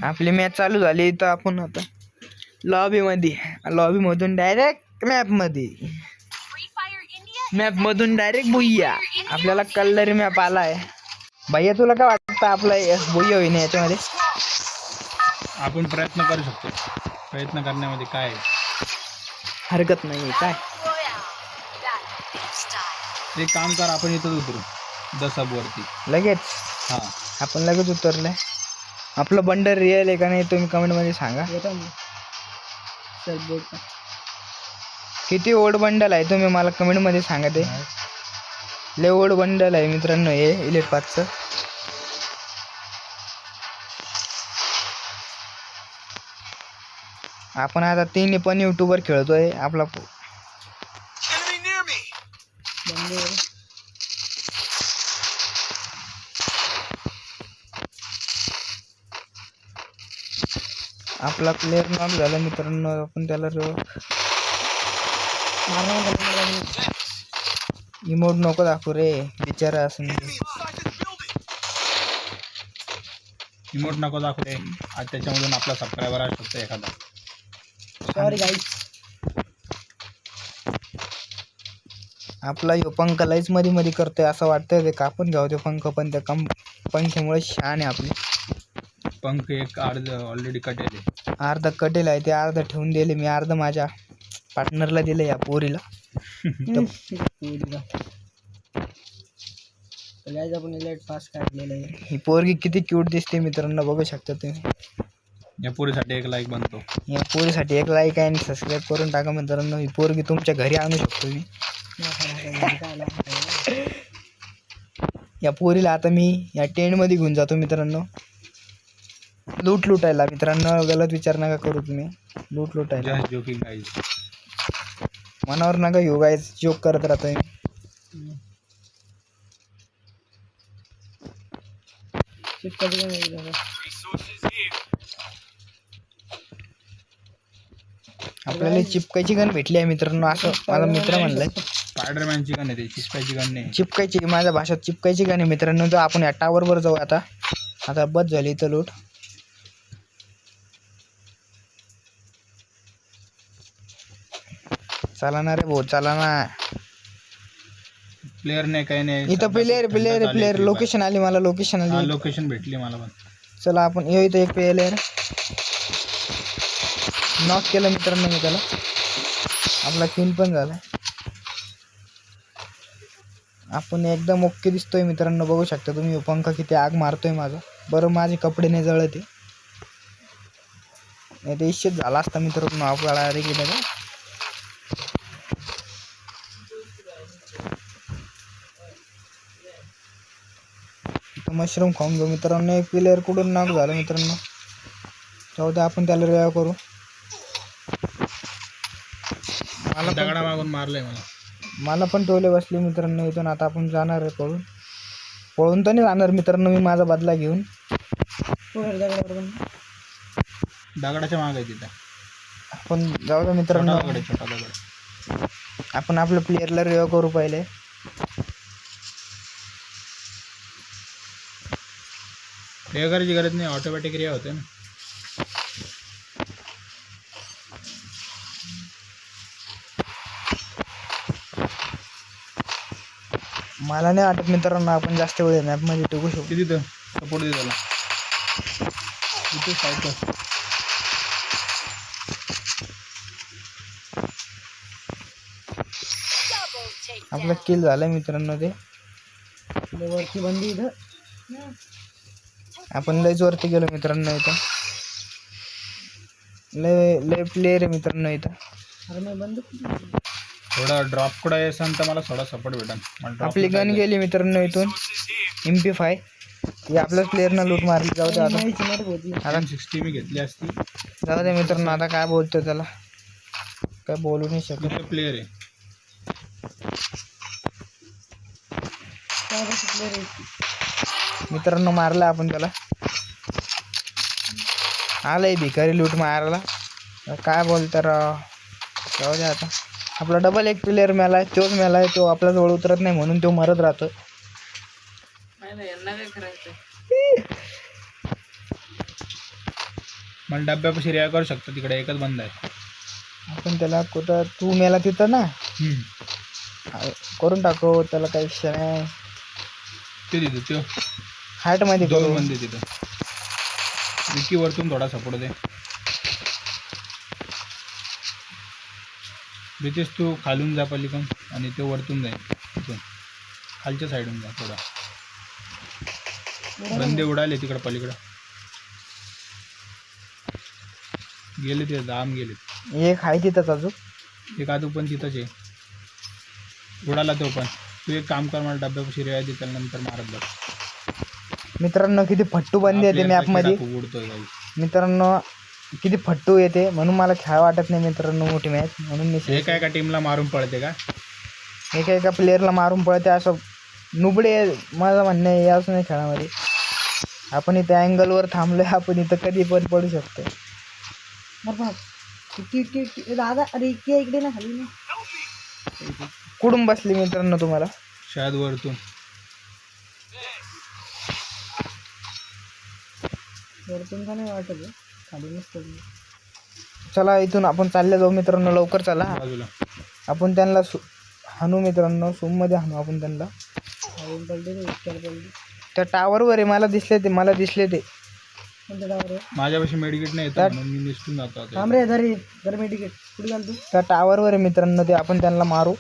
आपली मॅच चालू झाली तर आपण आता लॉबी मधून डायरेक्ट मॅप मधून डायरेक्ट बुईया. आपल्याला कलर मॅप आलाय. भैया तुला काय वाटतं आपला बुईया होईन याच्यामध्ये? आपण प्रयत्न करू शकतो. प्रयत्न करण्यामध्ये काय हरकत नाही काय. एक काम कर, आपण इथं उतरू 10 वरती लगेच. हा आपण लगेच उतरलंय. आपलं बंडल रिअल आहे का नाही तुम्ही कमेंट मध्ये सांगा. किती ओल्ड बंडल आहे तुम्ही मला कमेंट मध्ये सांगा. ते लय ओल्ड बंडल आहे मित्रांनो हे इलेट 5चं. आपण आता तिन्ही पण युट्यूबवर खेळतोय. आपला आपला प्लेअर नॉक झाला मित्रांनो. आपण त्याला इमोट नको दाखवू रे बिचारा. असं इमोट नको दाखवते. आज त्याच्यामधून आपला सबस्क्रायबर असू शकतो एखादा. सॉरी गाईस. आपला यो पंख लईच मध्ये करतोय असं वाटतंय. ते कापून घ्यावं ते पंख, पण त्या पंख्यामुळे शान आहे आपली. पंख एक अर्ध ऑलरेडी कटेल आहे. अर्ध कटेल आहे ते. अर्ध ठेवून दिले मी. अर्ध माझ्या पार्टनरला दिले या पोरीला. आपण इलेट पास काढलेलं आहे. ही पोरगी किती क्यूट दिसते मित्रांनो, बघू शकता तुम्ही. या पोरीसाठी एक लाईक बनतो. या पोरीसाठी एक लाईक आणि सबस्क्राईब करून टाका मित्रांनो. ही पोरगी तुमच्या घरी आणू शकतो मी. या पोरीला आता मी या टेंट मध्ये घेऊन जातो मित्रांनो. लुटायला मित्रांनो. गलत विचार नका करू तुम्ही. लुटायला जोकिंग गाईज. मनावर नका घेऊ गाईज. जोक करत राहतोय. आपल्याला चिपकायची गन भेटली आहे मित्रांनो. असं माझा मित्र म्हणलाय. स्पायडरमॅनची गन आहे ती. चिपकायची गन नाही. चिपकायची, माझ्या भाषेत चिपकायची गन आहे मित्रांनो. तर आपण या टावर वर जाऊ आता बस झाली इथं लूट. चला ना रे भाऊ, चला ना. प्लेअर नाही काही नाही. इथं प्लेअर लोकेशन आली मला. लोकेशन भेटली मला पण. चला आपण येऊ. इथं एक प्लेअर नॉक केलं मित्रांनो मी त्याला. आपला किल पण झाला. आपण एकदम ओके दिसतोय मित्रांनो, बघू शकता तुम्ही. पंखा किती आग मारतोय माझा. बरं माझे कपडे नाही जळते. नाही ते इश्चित झाला असता मित्रांनो आपल्याला. अरे की दादा मशरूम खाऊन घेऊ मित्रांनो. एक प्लेअर कुठून नॉक झालं मित्रांनो. जाऊ दे आपण त्याला रिवाइव करू. दगडा मागून मारलंय मला पण टोले बसले मित्रांनो. इथून आता आपण जाणार आहे पळून तर नाही जाणार मित्रांनो मी. माझा बदला घेऊन दगडाच्या मागे आहे तिथं. आपण जाऊ दे मित्रांनो. छोटा दगड. आपण आपल्या प्लेअरला रिवाइव करू पहिले. रिवाइव करायची गरज नाही. ऑटोमॅटिक रिवाइव होते ना. मला नाही वाटत मित्रांनो आपण जास्त वेळ मॅप मध्ये टिकू शकतो. किती तर सपोर्ट दे त्याला. इथे साईड आपला किल झालाय मित्रांनो. ते वरती बंदी इथं. आपण लयच वरती गेलो मित्रांनो. इथं लय प्लेयर आहे मित्रांनो इथं. थोडा ड्रॉप कुठं आहे सांग तर मला थोडा सपोर्ट भेटेल. आपली गन गेली मित्रांनो इथून. MP5 ही आपल्याच प्लेअरनं लूट मारली. जाऊ दे आता 60 मी घेतली असती. जाऊ दे मित्रांनो. आता काय बोलतोय त्याला काय बोलू नाही शकत. प्लेअर आहे मित्रांनो. मारला आपण त्याला. आलंय भिकारी लूट मारायला. काय बोलता राव. जाऊ दे आता. आपला डबल एक प्लेअर मेलाय. तोच मेलाय. तो आपल्या जवळ उतरत नाही म्हणून तो मरत राहतो. मला डब्यापाशी रिया करू शकतो, तिकडे एकच बंद आहे. आपण त्याला कुठं तू मेला तिथं ना करून टाकू त्याला, काही विषय नाही. ते तिथं त्यो हार्टमध्ये करू. दोन बंद तिथं. विकी वरतून थोडा सपोर्ट दे. रितेश तू खालून जा पलीकडून आणि ते वरतून जाईल. तिथून खालच्या साईडून जा थोडा. बंदे उडाले तिकडं पलीकडं गेले, ते दाम गेले. एक आहे तिथंच अजून. एक आजू पण तिथंच आहे, उडाला तो पण. तू एक काम कर, मला डब्यापाशी रिया दे, त्यानंतर मारत बघ. मित्रांनो किती फट्टू बंदी येते मॅपमध्ये. उडतोय काही. मित्रांनो किती फट्टू येते, म्हणून मला खेळ वाटत नाही मित्रांनो मोठी मॅच. म्हणून मी एका एका टीमला मारून पळते का, एका प्लेअरला मारून पळते असं नुबडे. माझं म्हणणं आहे याच नाही खेळामध्ये. आपण इथं अँगलवर थांबलोय, आपण इथं कधी पण पडू शकतो. दादा अरे इकडे ना खाली ना. कुठून बसली मित्रांनो तुम्हाला? शायद वरतून. वरतून का नाही वाटत, खाली नसतं. चला इथून आपण चालले जाऊ मित्रांनो, लवकर चला. बाजूला आपण त्यांना हाणू मित्रांनो, मध्ये हाणू आपण त्यांना. खालून पडले ते उच्चार पडले. त्या टावरवर आहे, मला दिसले ते. कोणत्या टावर? माझ्यापाशी मेडिकेट नाही येत म्हणून मी निसटून जातो आता. थांब रे, धर मेडिकेट. कुठे घाल तू? त्या टावरवर आहे मित्रांनो, ते आपण त्यांना मारू.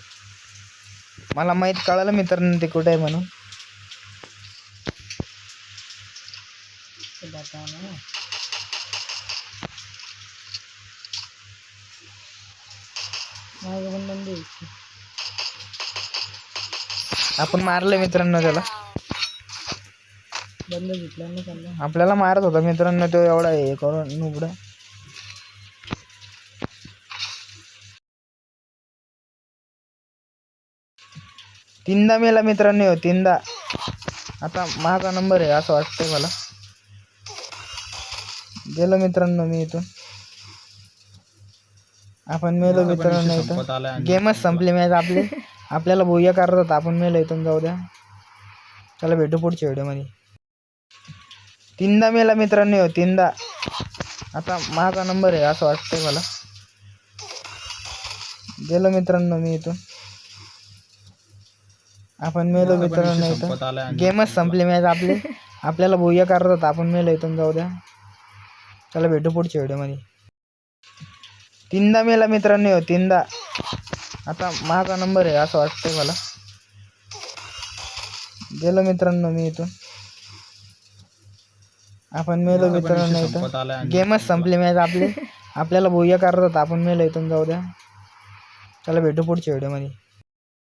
मला माहीत कळालं मित्रांनो ते कुठे आहे म्हणून. आपण मारले मित्रांनो त्याला. बंद घेतला ना चालला. आपल्याला मारत होता मित्रांनो तो, एवढा हे करून नुबडा. तीनदा मेला मित्रांनो, तीनदा. आता माझा नंबर आहे असं वाटतंय मला. गेलो मित्रांनो मी इथून. आपण मेलो मित्रांनो इथं. गेमच संपली मॅच आपली. आपल्याला भुया करत होता, आपण मेलो इथून. जाऊ द्या, चला भेटू पुढच्या व्हिडिओमध्ये. तीनदा मेला मित्रांनो, तीनदा. आता माझा नंबर आहे असं वाटतंय मला. गेलो मित्रांनो मी इथून. आपण मेलो मित्रांनो इथं. गेमच संपली मॅच आपली. आपल्याला भुया करत होता, आपण मेलो इथून. जाऊ द्या, चला भेटू पुढच्या व्हिडिओमध्ये. तीनदा मेला मित्रांनो, तीनदा. आता माझा नंबर आहे असं वाटतंय मला. गेलो मित्रांनो मी इथून. आपण मेलो मित्रांनो इथं. गेमच संपली मॅच आपली. आपल्याला भुया करत होता, आपण मेलो इथून. जाऊ द्या, चला भेटू पुढच्या व्हिडिओमध्ये.